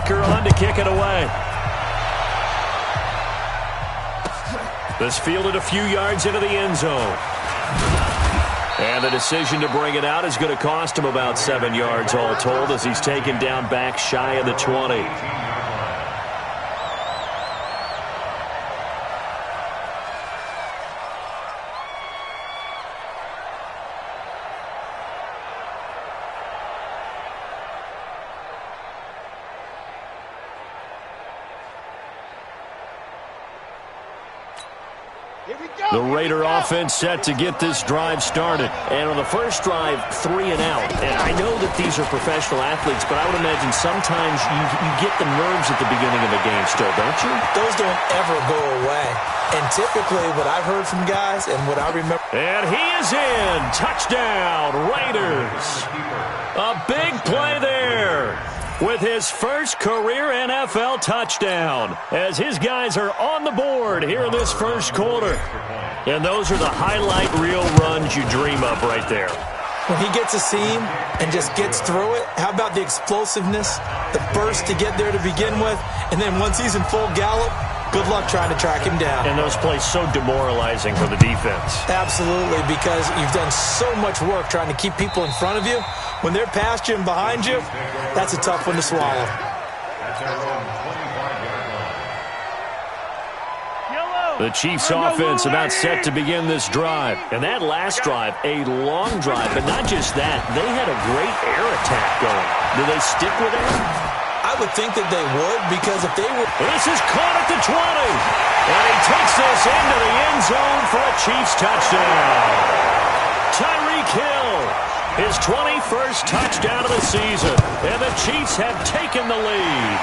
Butker on to kick it away. This fielded a few yards into the end zone. And the decision to bring it out is going to cost him about 7 yards all told as he's taken down back shy of the 20. The Raider offense set to get this drive started. And on the first drive, 3 and out. And I know that these are professional athletes, but I would imagine sometimes you get the nerves at the beginning of a game still, don't you? Those don't ever go away. And typically what I've heard from guys and what I remember. And he is in. Touchdown, Raiders. A big play there with his first career NFL touchdown as his guys are on the board here in this first quarter. And those are the highlight reel runs you dream of right there. When he gets a seam and just gets through it, how about the explosiveness, the burst to get there to begin with, and then once he's in full gallop, good luck trying to track him down. And those plays so demoralizing for the defense. Absolutely, because you've done so much work trying to keep people in front of you. When they're past you and behind you, that's a tough one to swallow. The Chiefs offense about set to begin this drive. And that last drive, a long drive, but not just that. They had a great air attack going. Do they stick with it? I would think that they would, because if they were... This is caught at the 20. And he takes this into the end zone for a Chiefs touchdown. Tyreek Hill, his 21st touchdown of the season. And the Chiefs have taken the lead.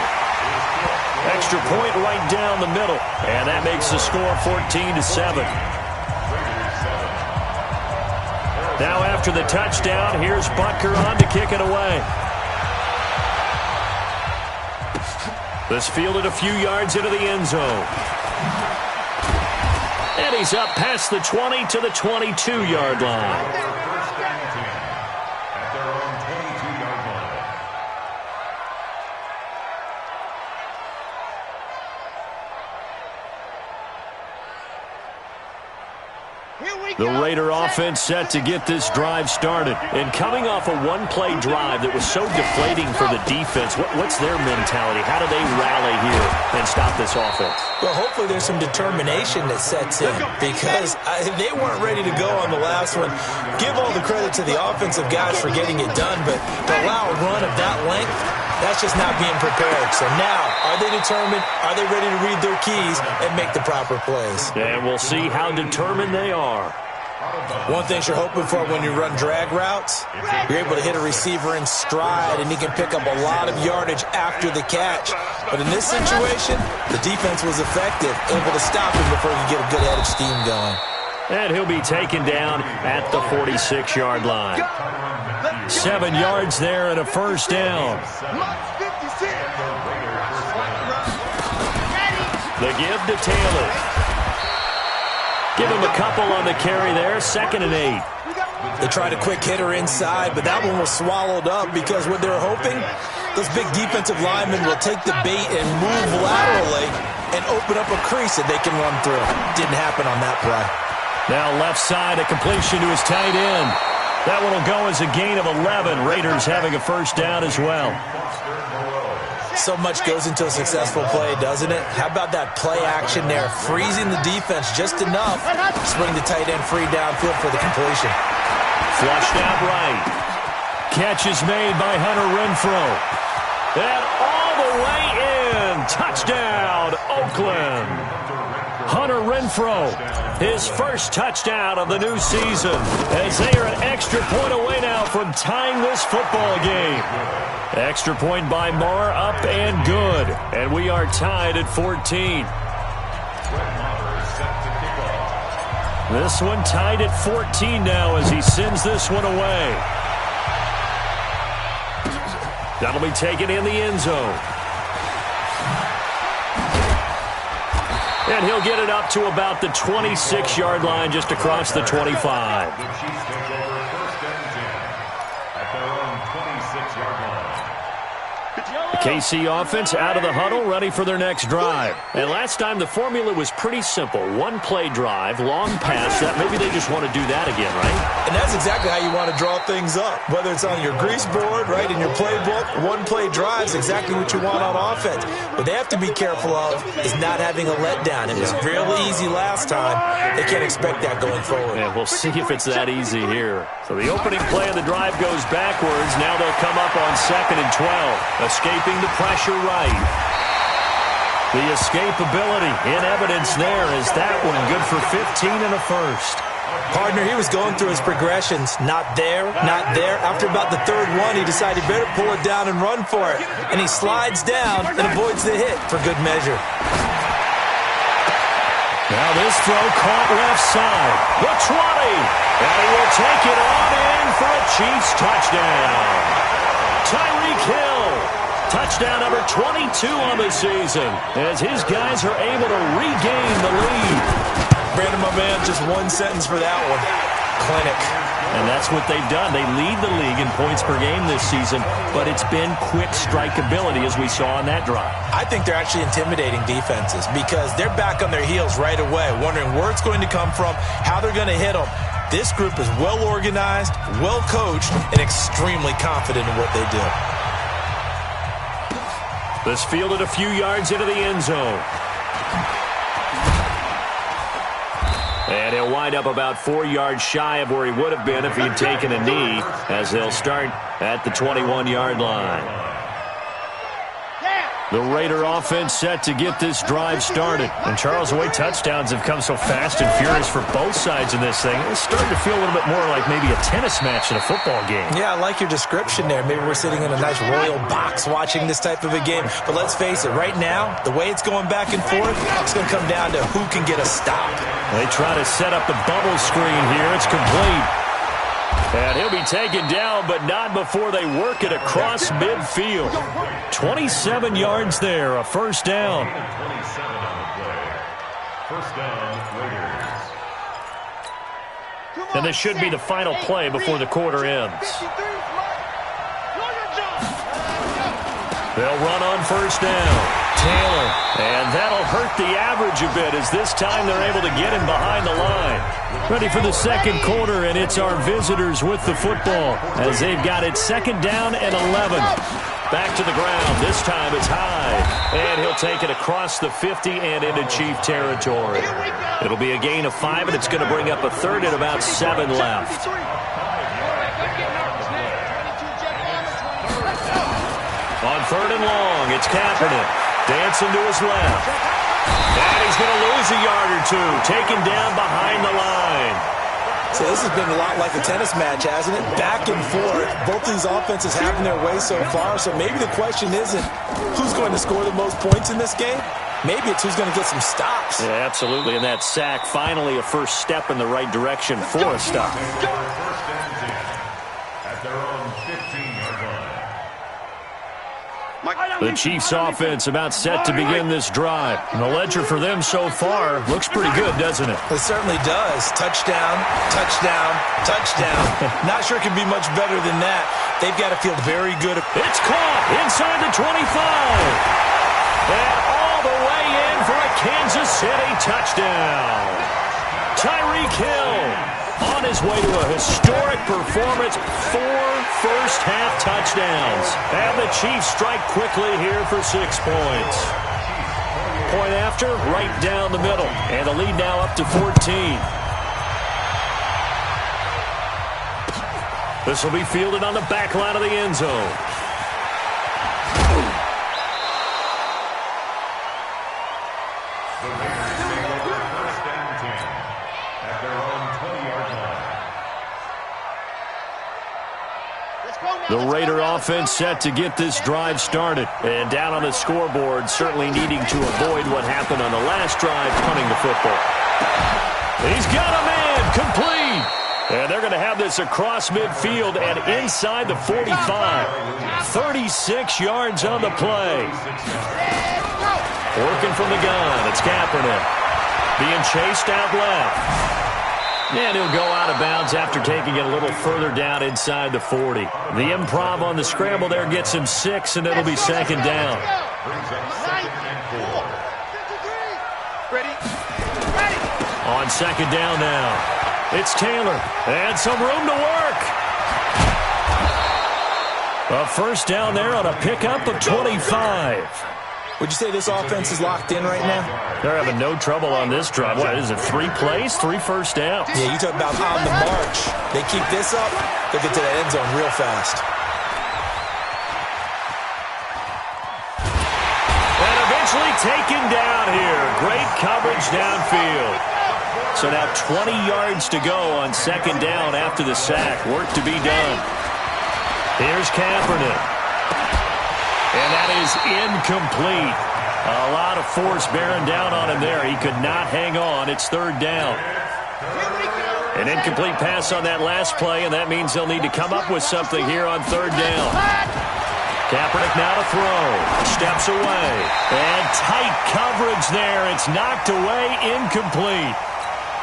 Extra point right down the middle. And that makes the score 14-7. Now after the touchdown, here's Butker on to kick it away. This fielded a few yards into the end zone. And he's up past the 20 to the 22-yard line. The Raider offense set to get this drive started. And coming off a one-play drive that was so deflating for the defense, what's their mentality? How do they rally here and stop this offense? Well, hopefully there's some determination that sets in, because they weren't ready to go on the last one. Give all the credit to the offensive guys for getting it done, but to allow a run of that length, that's just not being prepared. So now, are they determined? Are they ready to read their keys and make the proper plays? And we'll see how determined they are. One thing you're hoping for when you run drag routes, you're able to hit a receiver in stride, and he can pick up a lot of yardage after the catch. But in this situation, the defense was effective, able to stop him before he could get a good head of steam going. And he'll be taken down at the 46-yard line. 7 yards there and a first down. The give to Taylor. Give him a couple on the carry there. 2nd and 8. They tried a quick hitter inside, but that one was swallowed up because what they were hoping, those big defensive linemen will take the bait and move laterally and open up a crease that they can run through. Didn't happen on that play. Now left side, a completion to his tight end. That one will go as a gain of 11. Raiders having a first down as well. So much goes into a successful play, doesn't it? How about that play action there, freezing the defense just enough to bring the tight end free downfield for the completion. Flushed out right. Catch is made by Hunter Renfrow. And all the way in. Touchdown, Oakland. Hunter Renfrow, his first touchdown of the new season, as they are an extra point away now from tying this football game. Extra point by Marr, up and good. And we are tied at 14. This one tied at 14 now as he sends this one away. That'll be taken in the end zone. And he'll get it up to about the 26-yard line, just across the 25. KC offense out of the huddle, ready for their next drive. And last time, the formula was pretty simple. One-play drive, long pass. That maybe they just want to do that again, right? And that's exactly how you want to draw things up. Whether it's on your grease board, right, in your playbook, one-play drive is exactly what you want on offense. What they have to be careful of is not having a letdown. It was really easy last time. They can't expect that going forward. Yeah, we'll see if it's that easy here. So the opening play of the drive goes backwards. Now they'll come up on 2nd and 12. Escaping the pressure right. The escapability in evidence there is that one good for 15 and a first. Partner, he was going through his progressions. Not there, not there. After about the third one, he decided better pull it down and run for it. And he slides down and avoids the hit for good measure. Now this throw caught left side. The 20. And he will take it on in for a Chiefs touchdown. Tyreek Hill. Touchdown number 22 on the season as his guys are able to regain the lead. Brandon, my man, just one sentence for that one. Clinic. And that's what they've done. They lead the league in points per game this season, but it's been quick strikeability as we saw on that drive. I think they're actually intimidating defenses because they're back on their heels right away, wondering where it's going to come from, how they're going to hit them. This group is well organized, well coached, and extremely confident in what they do. This fielded a few yards into the end zone. And he'll wind up about 4 yards shy of where he would have been if he'd taken a knee, as they'll start at the 21-yard line. The Raider offense set to get this drive started. And, Charles, the way touchdowns have come so fast and furious for both sides in this thing, it's starting to feel a little bit more like maybe a tennis match in a football game. Yeah, I like your description there. Maybe we're sitting in a nice royal box watching this type of a game. But let's face it, right now, the way it's going back and forth, it's going to come down to who can get a stop. They try to set up the bubble screen here. It's complete. And he'll be taken down, but not before they work it across midfield. 27 yards there, a first down. And this should be the final play before the quarter ends. They'll run on first down. Taylor, and that'll hurt the average a bit as this time they're able to get him behind the line. Ready for the second quarter, and it's our visitors with the football as they've got it 2nd down and 11. Back to the ground. This time it's high, and he'll take it across the 50 and into Chief territory. It'll be a gain of 5, and it's going to bring up a third and about 7 left. On 3rd and long, it's Kaepernick. Dancing to his left. And he's going to lose a yard or two. Taken down behind the line. So this has been a lot like a tennis match, hasn't it? Back and forth. Both these offenses having their way so far. So maybe the question isn't who's going to score the most points in this game. Maybe it's who's going to get some stops. Yeah, absolutely. And that sack, finally a first step in the right direction for a stop. The Chiefs offense about set to begin this drive. And the ledger for them so far looks pretty good, doesn't it? It certainly does. Touchdown, touchdown, touchdown. Not sure it can be much better than that. They've got to feel very good. It's caught inside the 25. And all the way in for a Kansas City touchdown. Tyreek Hill on his way to a historic performance, 4 first-half touchdowns. And the Chiefs strike quickly here for 6 points. Point after, right down the middle. And the lead now up to 14. This will be fielded on the back line of the end zone. The Raider offense set to get this drive started. And down on the scoreboard, certainly needing to avoid what happened on the last drive, punting the football. He's got a man, complete. And they're going to have this across midfield and inside the 45. 36 yards on the play. Working from the gun, it's Kaepernick. Being chased out left. And he'll go out of bounds after taking it a little further down inside the 40. The improv on the scramble there gets him 6, and it'll be second down. On second down now, it's Taylor, and some room to work. A first down there on a pickup of 25. Would you say this offense is locked in right now? They're having no trouble on this drive. What is it, 3 plays, 3 first downs? Yeah, you talk about on the march. They keep this up, they'll get to the end zone real fast. And eventually taken down here. Great coverage downfield. So now 20 yards to go on second down after the sack. Work to be done. Here's Kaepernick. And that is incomplete. A lot of force bearing down on him there. He could not hang on. It's third down. An incomplete pass on that last play, and that means they'll need to come up with something here on third down. Kaepernick now to throw. Steps away. And tight coverage there. It's knocked away, incomplete.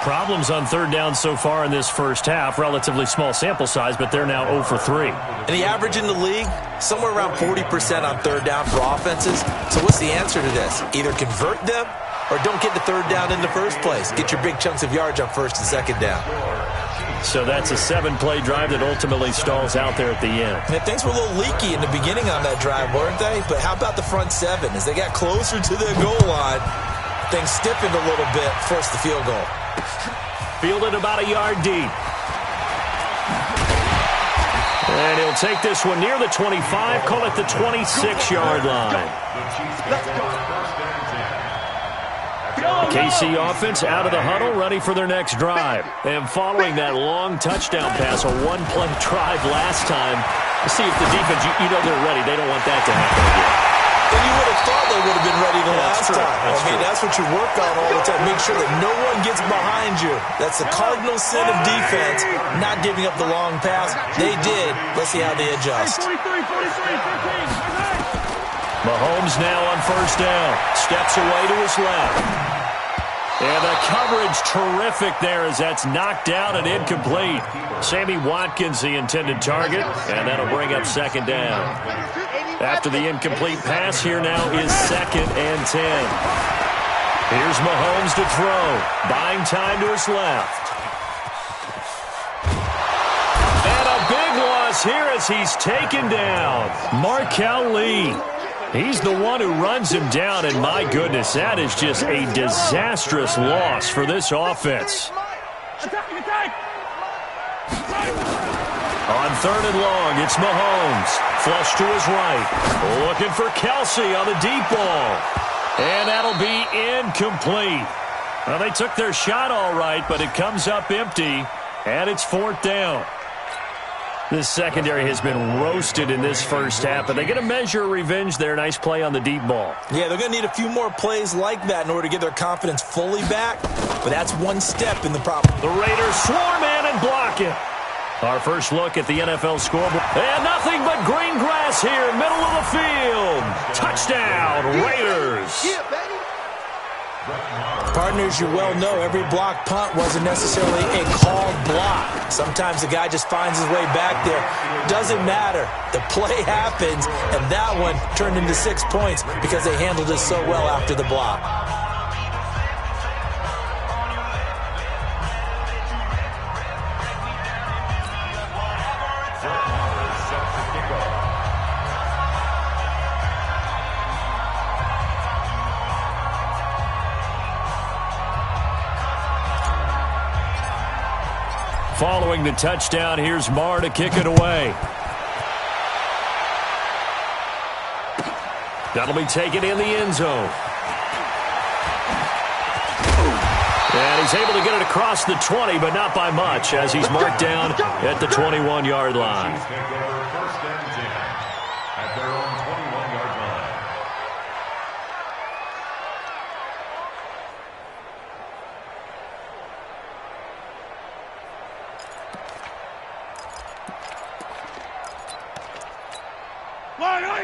Problems on third down so far in this first half. Relatively small sample size, but they're now 0 for 3. And the average in the league, somewhere around 40% on third down for offenses. So what's the answer to this? Either convert them or don't get the third down in the first place. Get your big chunks of yards on first and second down. So that's a 7-play drive that ultimately stalls out there at the end. And things were a little leaky in the beginning on that drive, weren't they? But how about the front 7? As they got closer to the goal line, things stiffened a little bit, forced the field goal. Fielded about a yard deep. And he'll take this one near the 25, call it the 26-yard line. KC offense out of the huddle, ready for their next drive. And following that long touchdown pass, a one-play drive last time, to see if the defense, you know they're ready. They don't want that to happen again. And you would have thought they would have been ready the last time. That's what you work on all the time. Make sure that no one gets behind you. That's the cardinal sin of defense, not giving up the long pass. They did. Let's see how they adjust. Mahomes now on first down. Steps away to his left. And the coverage terrific there as that's knocked out and incomplete. Sammy Watkins the intended target, and that'll bring up second down. After the incomplete pass, here now is second and 10. Here's Mahomes to throw. Buying time to his left. And a big loss here as he's taken down. Markel Lee. He's the one who runs him down, and my goodness, that is just a disastrous loss for this offense. On third and long, it's Mahomes. Flush to his right. Looking for Kelsey on the deep ball. And that'll be incomplete. Well, they took their shot all right, but it comes up empty, and it's fourth down. This secondary has been roasted in this first half, but they're going to measure revenge there. Nice play on the deep ball. Yeah, they're going to need a few more plays like that in order to get their confidence fully back, but that's one step in the problem. The Raiders swarm in and block it. Our first look at the NFL scoreboard. And nothing but green grass here, middle of the field. Touchdown, Raiders. Partners, you well know every block punt wasn't necessarily a called block. Sometimes the guy just finds his way back there. Doesn't matter. The play happens, and that one turned into 6 points because they handled it so well after the block. Following the touchdown, here's Marr to kick it away. That'll be taken in the end zone. And he's able to get it across the 20, but not by much, as he's marked down at the 21-yard line.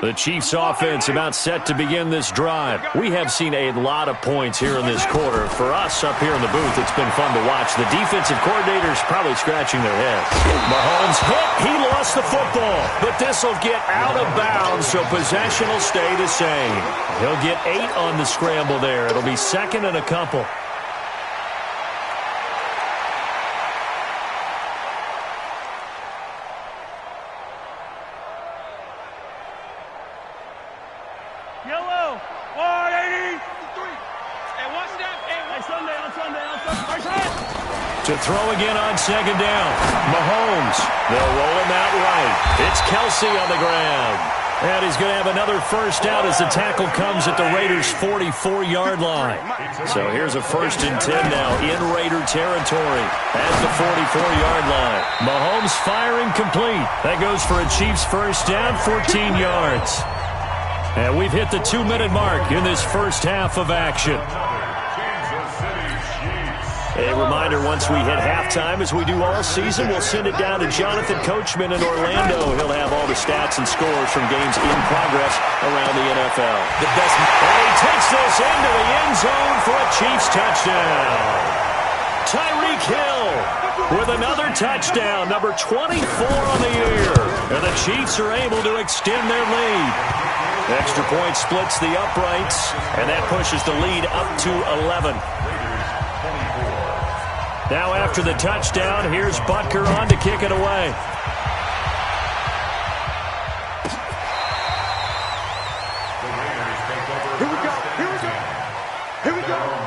The Chiefs offense about set to begin this drive. We have seen a lot of points here in this quarter. For us up here in the booth, it's been fun to watch. The defensive coordinators probably scratching their heads. Mahomes hit. He lost the football. But this will get out of bounds, so possession will stay the same. He'll get 8 on the scramble there. It'll be second and a couple. Yellow, 180. Hey, watch that. Hey, Sunday. To throw again on second down. Mahomes. They'll roll him out right. It's Kelsey on the ground. And he's going to have another first down as the tackle comes at the Raiders' 44-yard line. So here's a 1st and 10 now in Raider territory at the 44-yard line. Mahomes firing complete. That goes for a Chiefs first down, 14 yards. And we've hit the 2-minute mark in this first half of action. A reminder, once we hit halftime, as we do all season, we'll send it down to Jonathan Coachman in Orlando. He'll have all the stats and scores from games in progress around the NFL. The best. And he takes this into the end zone for a Chiefs touchdown. Tyreek Hill with another touchdown, number 24 on the year. And the Chiefs are able to extend their lead. Extra point splits the uprights, and that pushes the lead up to 11. Now after the touchdown, here's Butker on to kick it away. Here we go.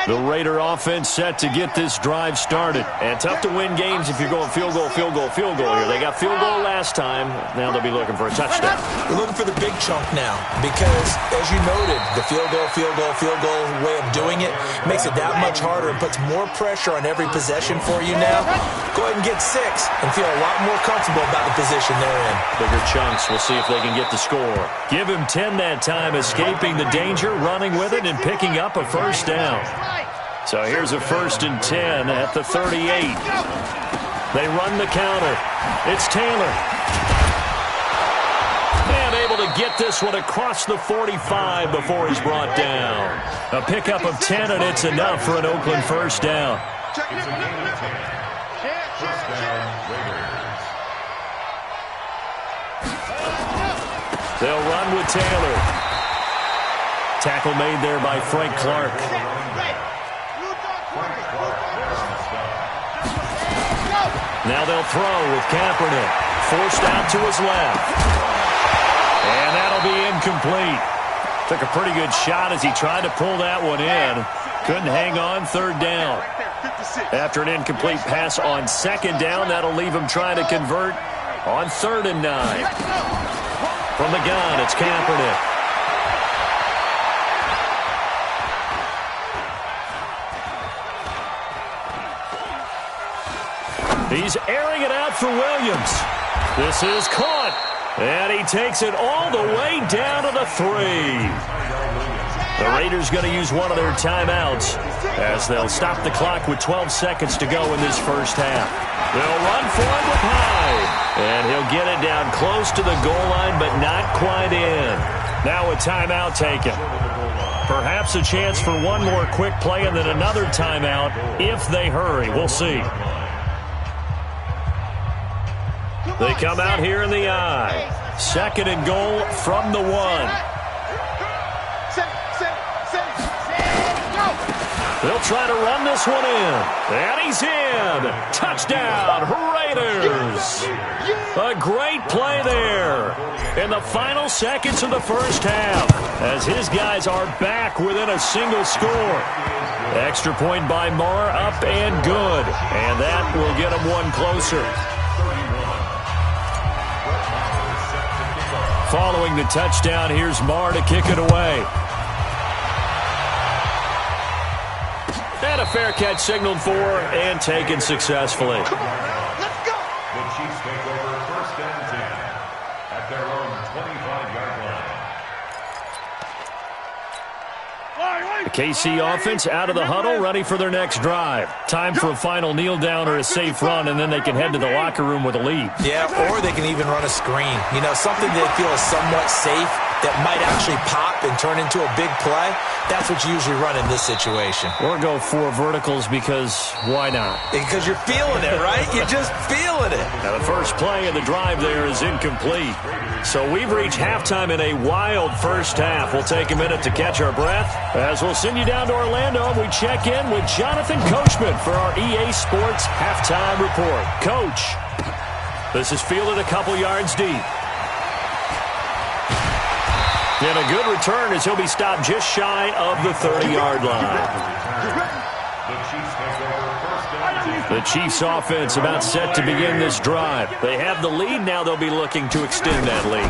The Raider offense set to get this drive started. And tough to win games if you're going field goal here. They got field goal last time. Now they'll be looking for a touchdown. We're looking for the big chunk now because, as you noted, the field goal way of doing it makes it that much harder and puts more pressure on every possession for you now. Go ahead and get 6 and feel a lot more comfortable about the position they're in. Bigger chunks. We'll see if they can get the score. Give him 10 that time, escaping the danger, running with it, and picking up a first down. So here's a 1st and 10 at the 38. They run the counter. It's Taylor. And able to get this one across the 45 before he's brought down. A pickup of 10, and it's enough for an Oakland first down. They'll run with Taylor. Tackle made there by Frank Clark. Now they'll throw with Kaepernick. Forced out to his left. And that'll be incomplete. Took a pretty good shot as he tried to pull that one in. Couldn't hang on, 3rd down. After an incomplete pass on 2nd down, that'll leave him trying to convert on 3rd and 9. From the gun, it's Kaepernick. He's airing it out for Williams. This is caught. And he takes it all the way down to the 3. The Raiders going to use one of their timeouts as they'll stop the clock with 12 seconds to go in this first half. They'll run for it with Hyde. And he'll get it down close to the goal line, but not quite in. Now a timeout taken. Perhaps a chance for one more quick play and then another timeout if they hurry. We'll see. They come out here in the I. 2nd and goal from the 1. They'll try to run this one in. And he's in. Touchdown, Raiders. A great play there in the final seconds of the first half as his guys are back within a single score. Extra point by Marr, up and good. And that will get them one closer. Following the touchdown, here's Marr to kick it away. And a fair catch signaled for and taken successfully. Let's go. The Chiefs take over 1st and 10 at their own 25-yard line. KC offense out of the huddle, ready for their next drive. Time for a final kneel down or a safe run, and then they can head to the locker room with a lead. Yeah, or they can even run a screen. You know, something they feel is somewhat safe that might actually pop and turn into a big play. That's what you usually run in this situation. Or go 4 verticals because why not? Because you're feeling it, right? You're just feeling it. Now the first play of the drive there is incomplete. So we've reached halftime in a wild first half. We'll take a minute to catch our breath as we'll send you down to Orlando and we check in with Jonathan Coachman for our EA Sports Halftime Report. Coach, this is fielded a couple yards deep. And a good return as he'll be stopped just shy of the 30-yard line. The Chiefs offense about set to begin this drive. They have the lead. Now they'll be looking to extend that lead.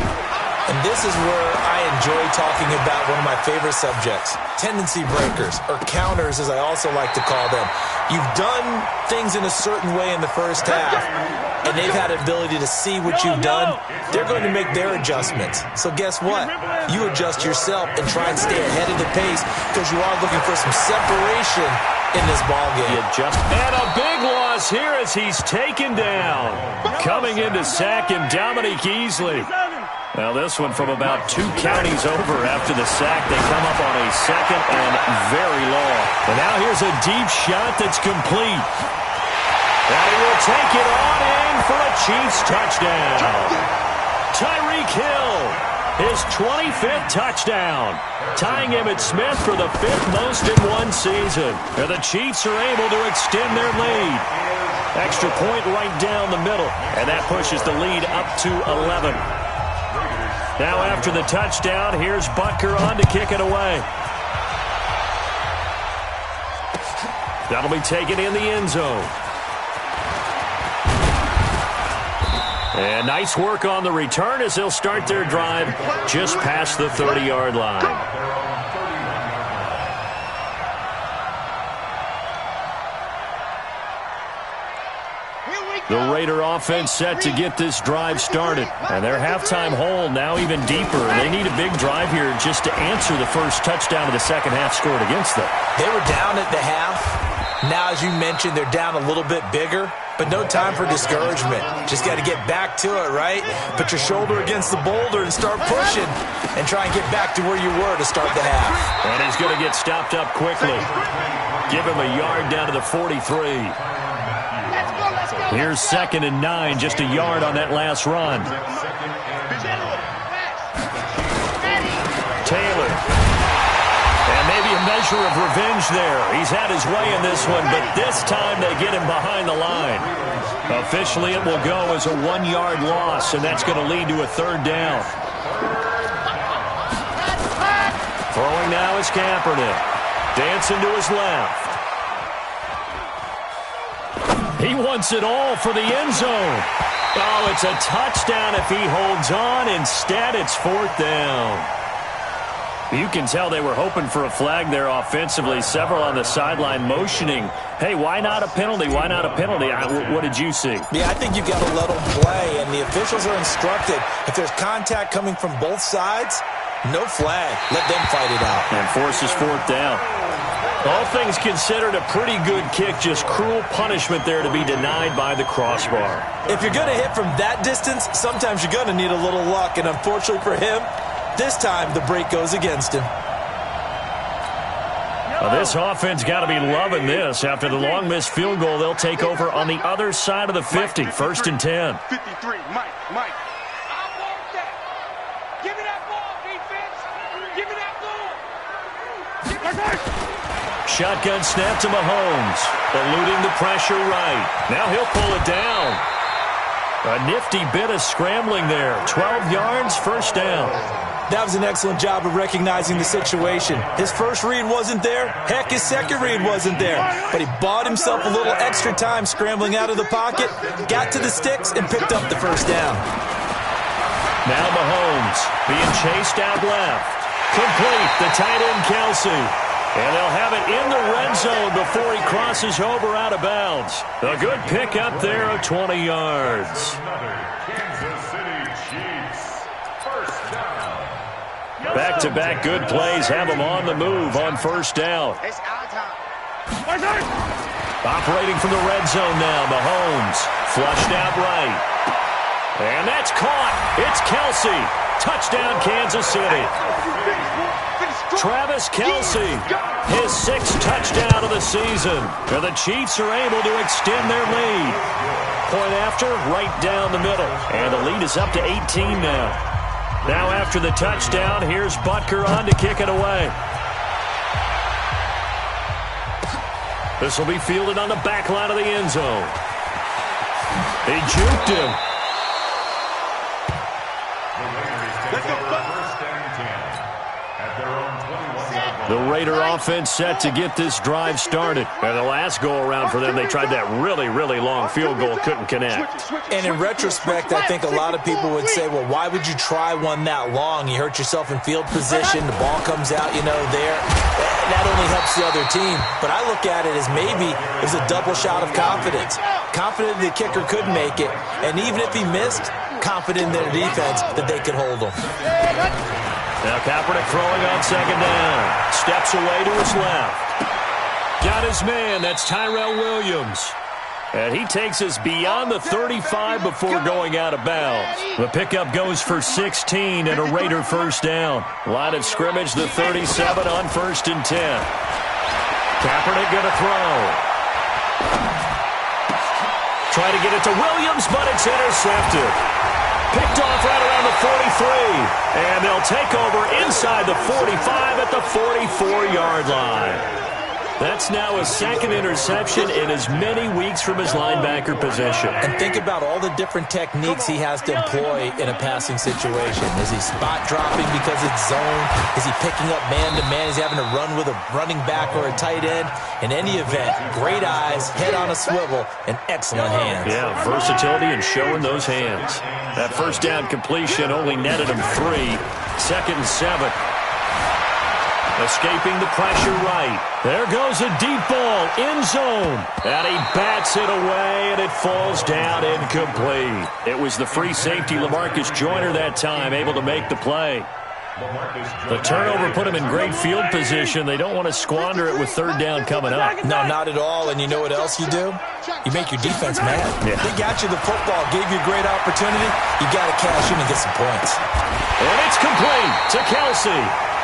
And this is where I enjoy talking about one of my favorite subjects, tendency breakers, or counters as I also like to call them. You've done things in a certain way in the first half, and they've had the ability to see what you've done. They're going to make their adjustments. So guess what? You adjust yourself and try and stay ahead of the pace because you are looking for some separation in this ballgame. And a big loss here as he's taken down. Coming in to sack him, Dominique Easley. Now this one from about 2 counties over after the sack. They come up on a second and very long. And now here's a deep shot that's complete. And he will take it on in for a Chiefs touchdown. Tyreek Hill, his 25th touchdown, tying Emmitt Smith for the 5th most in one season. And the Chiefs are able to extend their lead. Extra point right down the middle, and that pushes the lead up to 11. Now after the touchdown, here's Butker on to kick it away. That'll be taken in the end zone. And nice work on the return as they'll start their drive just past the 30-yard line. The Raider offense set to get this drive started. And their halftime hole now even deeper. They need a big drive here just to answer the first touchdown of the second half scored against them. They were down at the half. Now, as you mentioned, they're down a little bit bigger. But no time for discouragement. Just got to get back to it, right? Put your shoulder against the boulder and start pushing. And try and get back to where you were to start the half. And he's going to get stopped up quickly. Give him a yard down to the 43. Here's 2nd and 9, just a yard on that last run. Taylor. And maybe a measure of revenge there. He's had his way in this one, but this time they get him behind the line. Officially, it will go as a 1-yard loss, and that's going to lead to a 3rd down. Throwing now is Kaepernick. Dancing to his left. He wants it all for the end zone. Oh, it's a touchdown if he holds on. Instead, it's 4th down. You can tell they were hoping for a flag there offensively. Several on the sideline motioning. Hey, why not a penalty? Why not a penalty? What did you see? Yeah, I think you've got to let them play, and the officials are instructed. If there's contact coming from both sides, no flag. Let them fight it out. And forces 4th down. All things considered, a pretty good kick. Just cruel punishment there to be denied by the crossbar. If you're going to hit from that distance, sometimes you're going to need a little luck. And unfortunately for him, this time the break goes against him. Well, this offense got to be loving this. After the long missed field goal, they'll take over on the other side of the 50. 1st and 10. 53, Mike. I want that. Give me that ball, defense. Give me that ball. Shotgun snap to Mahomes, eluding the pressure right. Now he'll pull it down. A nifty bit of scrambling there. 12 yards, 1st down. That was an excellent job of recognizing the situation. His first read wasn't there. Heck, his second read wasn't there. But he bought himself a little extra time scrambling out of the pocket, got to the sticks, and picked up the 1st down. Now Mahomes being chased out left. Complete, the tight end Kelsey. And they'll have it in the red zone before he crosses over out of bounds. A good pickup there of 20 yards. Back-to-back good plays have them on the move on first down. It's our time. Operating from the red zone now, Mahomes. Flushed out right. And that's caught. It's Kelsey. Touchdown, Kansas City. Travis Kelsey, his 6th touchdown of the season. And the Chiefs are able to extend their lead. Point after, right down the middle. And the lead is up to 18 now. Now after the touchdown, here's Butker on to kick it away. This will be fielded on the back line of the end zone. He juked him. The Raider offense set to get this drive started. And the last go-around for them, they tried that really, really long field goal, couldn't connect. And in retrospect, I think a lot of people would say, well, why would you try one that long? You hurt yourself in field position. The ball comes out, there. That only helps the other team. But I look at it as maybe it was a double shot of confidence. Confident the kicker could make it. And even if he missed, confident in their defense that they could hold him. Now Kaepernick throwing on second down. Steps away to his left. Got his man. That's Tyrell Williams. And he takes us beyond the 35 before going out of bounds. The pickup goes for 16 and a Raider first down. Line of scrimmage, the 37 on 1st and 10. Kaepernick going to throw. Try to get it to Williams, but it's intercepted. Picked off right around the 43. And they'll take over inside the 45 at the 44-yard line. That's now his 2nd interception in as many weeks from his linebacker position. And think about all the different techniques he has to employ in a passing situation. Is he spot dropping because it's zone? Is he picking up man-to-man? Is he having to run with a running back or a tight end? In any event, great eyes, head on a swivel, and excellent hands. Yeah, versatility and showing those hands. That first down completion only netted him 3. 2nd and 7. Escaping the pressure right. There goes a deep ball, end zone. And he bats it away, and it falls down incomplete. It was the free safety, LaMarcus Joyner, that time, able to make the play. The turnover put him in great field position. They don't want to squander it with 3rd down coming up. No, not at all. And you know what else you do? You make your defense mad. Yeah. They got you the football, gave you a great opportunity. You got to cash in and get some points. And it's complete to Kelsey.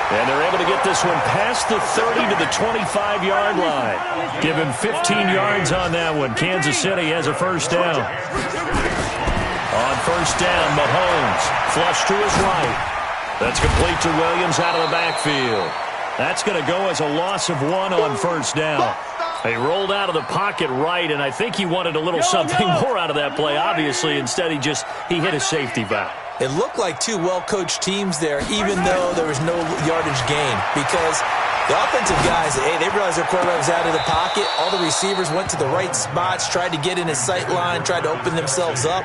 And they're able to get this one past the 30 to the 25-yard line. Give him 15 yards on that one. Kansas City has a first down. On first down, Mahomes. Flush to his right. That's complete to Williams out of the backfield. That's going to go as a loss of 1 on first down. He rolled out of the pocket right, and I think he wanted a little something more out of that play, obviously. Instead, he hit a safety valve. It looked like 2 well-coached teams there, even though there was no yardage gain, because the offensive guys, they realized their quarterback was out of the pocket. All the receivers went to the right spots, tried to get in his sight line, tried to open themselves up.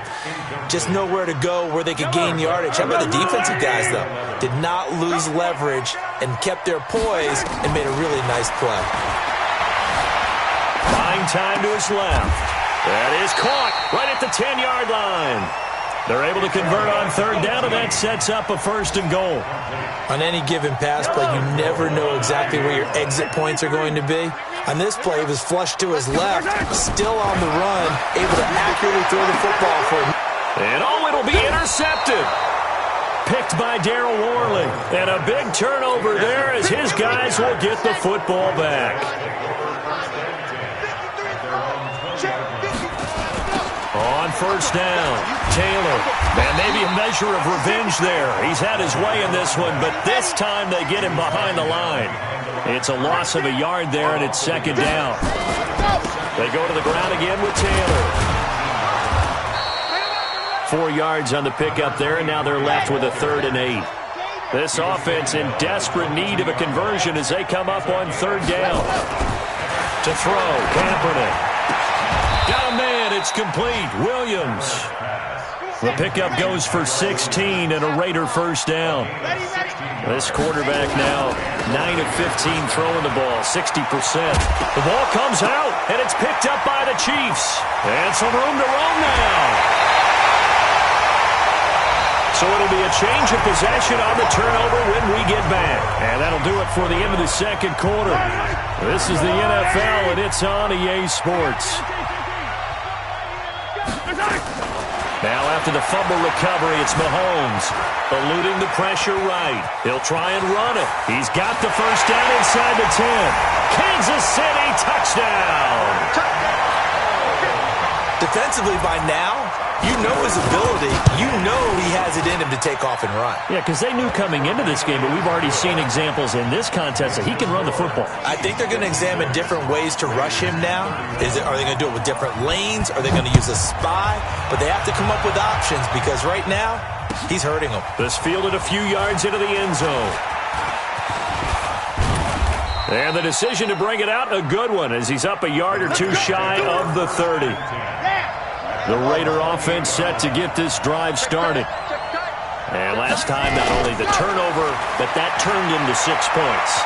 Just nowhere to go where they could gain yardage. How about the defensive guys, though? Did not lose leverage and kept their poise and made a really nice play. Buying time to his left. That is caught right at the 10-yard line. They're able to convert on 3rd down, and that sets up a 1st and goal. On any given pass play, you never know exactly where your exit points are going to be. On this play, it was flushed to his left, still on the run, able to accurately throw the football for him. And it'll be intercepted. Picked by Darryl Worley. And a big turnover there as his guys will get the football back. On first down, Taylor. And maybe a measure of revenge there. He's had his way in this one, but this time they get him behind the line. It's a loss of a yard there, and it's 2nd down. They go to the ground again with Taylor. 4 yards on the pickup there, and now they're left with a 3rd and 8. This offense in desperate need of a conversion as they come up on 3rd down. To throw, Kaepernick. Got a man, it's complete. Williams. The pickup goes for 16 and a Raider first down. This quarterback now 9 of 15 throwing the ball, 60%. The ball comes out, and it's picked up by the Chiefs. And some room to roam now. So it'll be a change of possession on the turnover when we get back. And that'll do it for the end of the second quarter. This is the NFL, and it's on EA Sports. Now after the fumble recovery, it's Mahomes. Eluding the pressure right. He'll try and run it. He's got the first down inside the 10. Kansas City touchdown. Defensively by now, you know his ability. You know he has it in him to take off and run. Yeah, because they knew coming into this game, but we've already seen examples in this contest that he can run the football. I think they're going to examine different ways to rush him now. Are they going to do it with different lanes? Are they going to use a spy? But they have to come up with options because right now, he's hurting them. This fielded a few yards into the end zone. And the decision to bring it out, a good one, as he's up a yard or two shy of the 30. The Raider offense set to get this drive started. And last time, not only the turnover, but that turned into 6 points.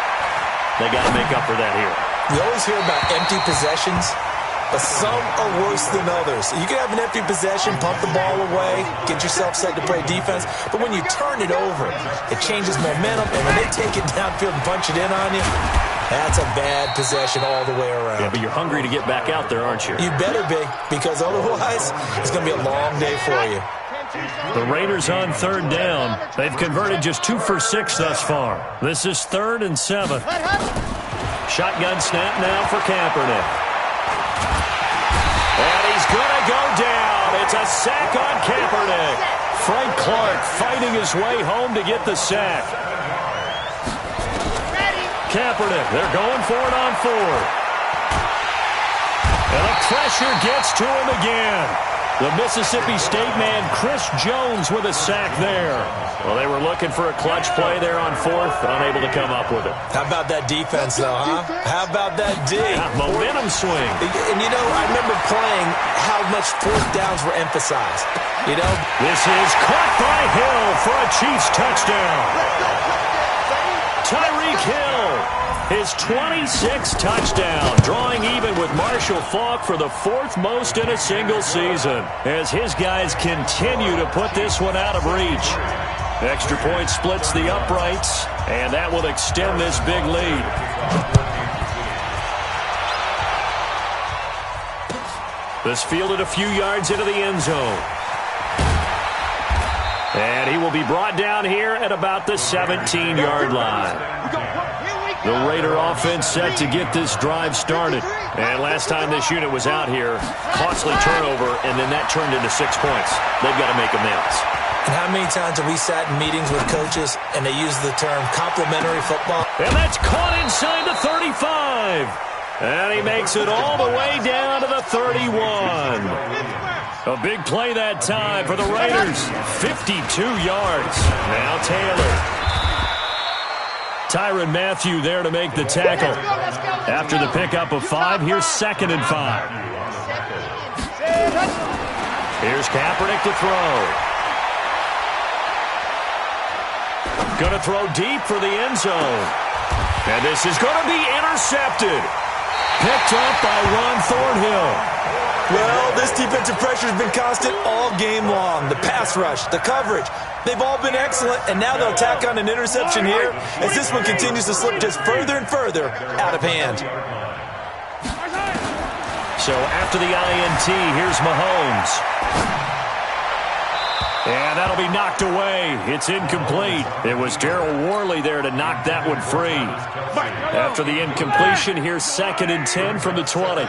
They got to make up for that here. We always hear about empty possessions, but some are worse than others. You can have an empty possession, pump the ball away, get yourself set to play defense, but when you turn it over, it changes momentum, and when they take it downfield and punch it in on you, that's a bad possession all the way around. Yeah, but you're hungry to get back out there, aren't you? You better be, because otherwise, it's going to be a long day for you. The Raiders on third down. They've converted just 2 for 6 thus far. This is 3rd and 7. Shotgun snap now for Kaepernick. And he's going to go down. It's a sack on Kaepernick. Frank Clark fighting his way home to get the sack. Kaepernick, they're going for it on 4. And the pressure gets to him again. The Mississippi State man, Chris Jones, with a sack there. Well, they were looking for a clutch play there on 4th, unable to come up with it. How about that defense, though, huh? How about that D? Yeah, momentum swing. And, you know, I remember playing how much 4th downs were emphasized. You know? This is caught by Hill for a Chiefs touchdown. Tyreek Hill, his 26th touchdown, drawing even with Marshall Faulk for the 4th most in a single season, as his guys continue to put this one out of reach. Extra point splits the uprights, and that will extend this big lead. This fielded a few yards into the end zone. And he will be brought down here at about the 17-yard line. The Raider offense set to get this drive started. And last time this unit was out here, costly turnover, and then that turned into 6 points. They've got to make amends. And how many times have we sat in meetings with coaches and they use the term complimentary football? And that's caught inside the 35. And he makes it all the way down to the 31. A big play that time for the Raiders. 52 yards. Now Taylor. Tyrann Mathieu there to make the tackle. After the pickup of 5, here's 2nd and 5. Here's Kaepernick to throw. Going to throw deep for the end zone. And this is going to be intercepted. Picked up by Ron Thornhill. Well, this defensive pressure has been constant all game long. The pass rush, the coverage, they've all been excellent, and now they'll tack on an interception here as this one continues to slip just further and further out of hand. So after the INT, here's Mahomes. And that'll be knocked away. It's incomplete. It was Darryl Worley there to knock that one free. After the incompletion, here's 2nd and 10 from the 20.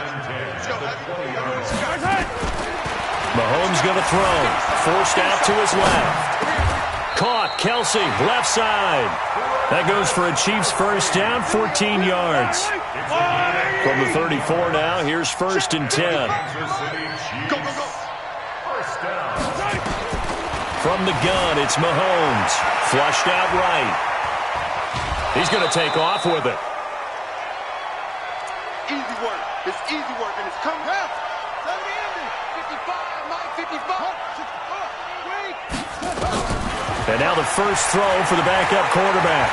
Mahomes going to throw. Forced out to his left. Caught. Kelsey, left side. That goes for a Chiefs first down, 14 yards. From the 34 now, here's 1st and 10. From the gun, it's Mahomes. Flushed out right. He's going to take off with it. Easy work. It's easy work, and it's coming out. 55, Mike, 55. And now the first throw for the backup quarterback.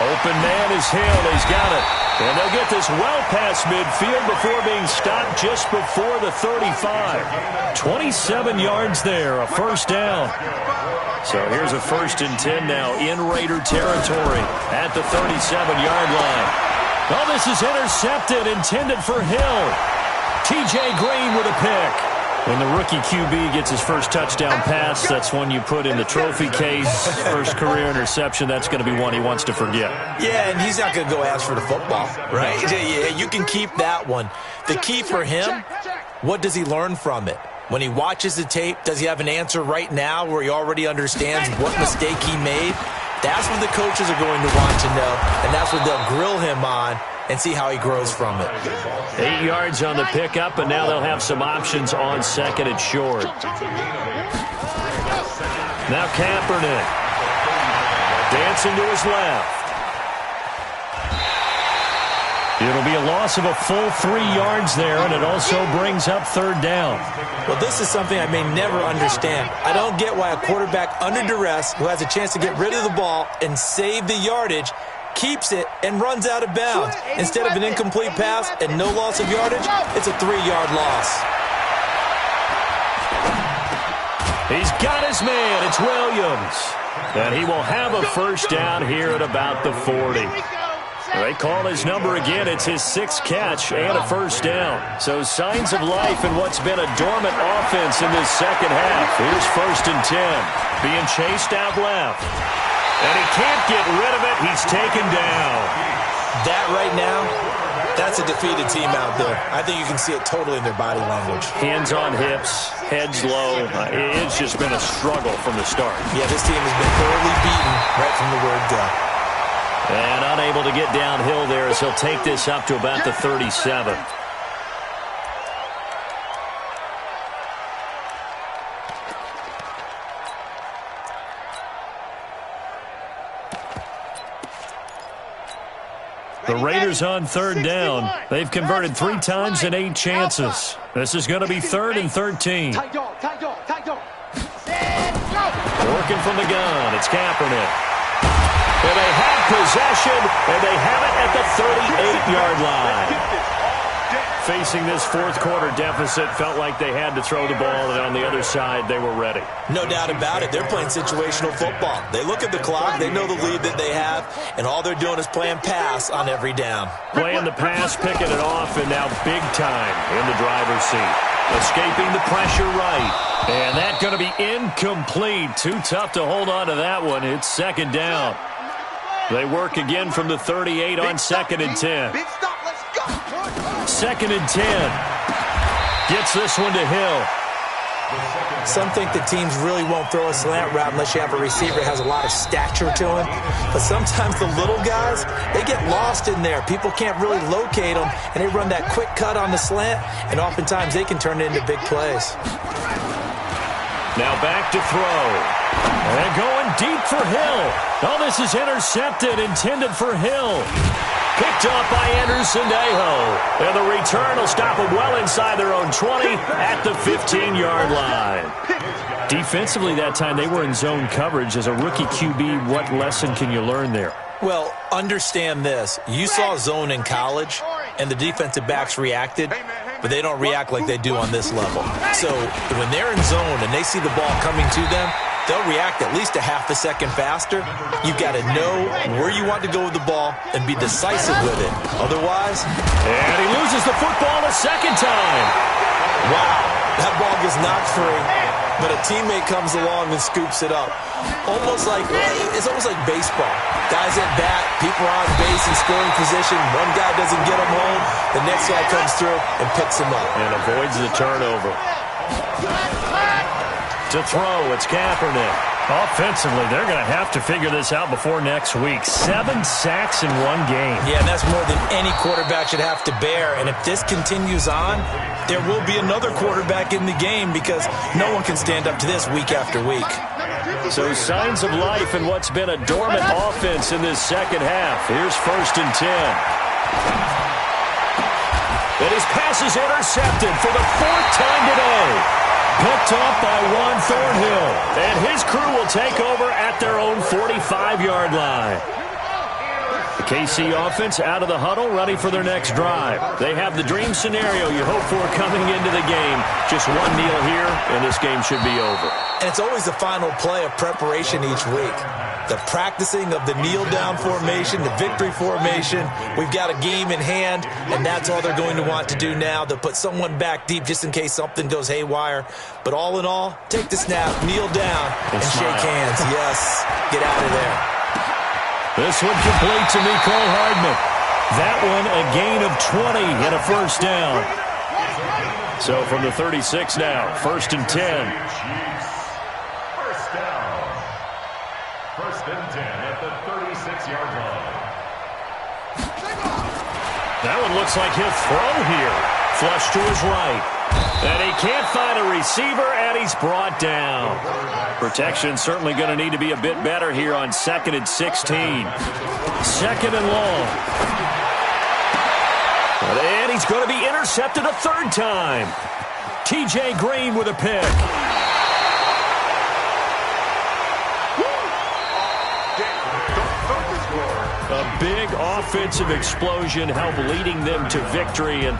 Open man is Hill. He's got it. And they'll get this well past midfield before being stopped just before the 35. 27 yards there, a first down. So here's a 1st and 10 now in Raider territory at the 37-yard line. Oh, this is intercepted, intended for Hill. T.J. Green with a pick. When the rookie QB gets his first touchdown pass, that's one you put in the trophy case. First career interception, that's going to be one he wants to forget. Yeah, and he's not going to go ask for the football, right? Yeah, you can keep that one. The key for him, what does he learn from it? When he watches the tape, does he have an answer right now where he already understands what mistake he made? That's what the coaches are going to want to know, and that's what they'll grill him on and see how he grows from it. 8 yards on the pickup, and now they'll have some options on 2nd and short. Now Kaepernick. Dancing to his left. It'll be a loss of a full 3 yards there, and it also brings up 3rd down. Well, this is something I may never understand. I don't get why a quarterback under duress who has a chance to get rid of the ball and save the yardage keeps it and runs out of bounds. Instead of an incomplete pass and no loss of yardage, it's a 3-yard loss. He's got his man. It's Williams. And he will have a first down here at about the 40. They call his number again. It's his 6th catch and a first down. So signs of life in what's been a dormant offense in this second half. Here's 1st and 10. Being chased out left. And he can't get rid of it. He's taken down. That right now, that's a defeated team out there. I think you can see it totally in their body language. Hands on hips, heads low. It's just been a struggle from the start. Yeah, this team has been thoroughly beaten right from the word go. And unable to get downhill there as he'll take this up to about the 37. The Raiders on 3rd down. They've converted 3 times in 8 chances. This is going to be 3rd and 13. Working from the gun, it's Kaepernick. And they have possession, and they have it at the 38-yard line. Facing this 4th quarter deficit, felt like they had to throw the ball, and on the other side, they were ready. No doubt about it. They're playing situational football. They look at the clock, they know the lead that they have, and all they're doing is playing pass on every down. Playing the pass, picking it off, and now big time in the driver's seat. Escaping the pressure right. And that's going to be incomplete. Too tough to hold on to that one. It's 2nd down. They work again from the 38 on 2nd and 10. 2nd and 10. Gets this one to Hill. Some think that teams really won't throw a slant route unless you have a receiver that has a lot of stature to him. But sometimes the little guys, they get lost in there. People can't really locate them, and they run that quick cut on the slant, and oftentimes they can turn it into big plays. Now back to throw. And going deep for Hill. Oh, this is intercepted, intended for Hill. Picked off by Anderson-Dejo. And the return will stop them well inside their own 20 at the 15-yard line. Defensively that time, they were in zone coverage. As a rookie QB, what lesson can you learn there? Well, understand this. You saw zone in college, and the defensive backs reacted, but they don't react like they do on this level. So when they're in zone and they see the ball coming to them, they'll react at least a half a second faster. You've got to know where you want to go with the ball and be decisive with it. Otherwise... And he loses the football a 2nd time. Wow, that ball gets knocked free, but a teammate comes along and scoops it up. It's almost like baseball. Guys at bat, people are on base in scoring position. One guy doesn't get him home. The next guy comes through and picks him up. And avoids the turnover. To throw, it's Kaepernick. Offensively, they're going to have to figure this out before next week. 7 sacks in one game. Yeah, and that's more than any quarterback should have to bear. And if this continues on, there will be another quarterback in the game because no one can stand up to this week after week. So signs of life in what's been a dormant offense in this second half. Here's 1st and 10. And his pass is intercepted for the 4th time today. Picked off by Juan Thornhill. And his crew will take over at their own 45-yard line. KC offense out of the huddle, ready for their next drive. They have the dream scenario you hope for coming into the game. Just one kneel here, and this game should be over. And it's always the final play of preparation each week. The practicing of the kneel-down formation, the victory formation. We've got a game in hand, and that's all they're going to want to do now. They'll put someone back deep just in case something goes haywire. But all in all, take the snap, kneel down, and shake hands. Yes, get out of there. This one complete to Nicole Hardman. That one a gain of 20 and a first down. So from the 36 now, 1st and 10. First down. 1st and 10 at the 36-yard line. That one looks like he'll throw here. Flush to his right. And he can't find a receiver, and he's brought down. Protection certainly going to need to be a bit better here on 2nd and 16. 2nd and long. And he's going to be intercepted a 3rd time. T.J. Green with a pick. A big offensive explosion helped leading them to victory, and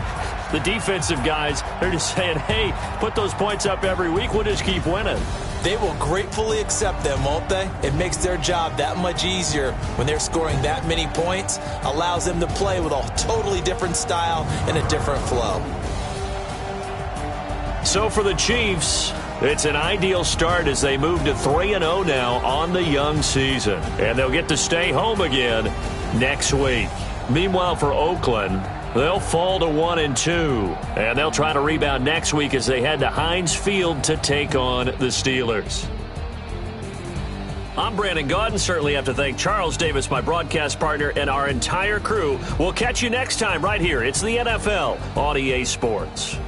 the defensive guys, they're just saying, hey, put those points up every week, we'll just keep winning. They will gratefully accept them, won't they? It makes their job that much easier when they're scoring that many points, allows them to play with a totally different style and a different flow. So for the Chiefs, it's an ideal start as they move to 3-0 now on the young season. And they'll get to stay home again next week. Meanwhile, for Oakland, they'll fall to 1-2. And they'll try to rebound next week as they head to Heinz Field to take on the Steelers. I'm Brandon Gaudin. Certainly have to thank Charles Davis, my broadcast partner, and our entire crew. We'll catch you next time right here. It's the NFL on EA Sports.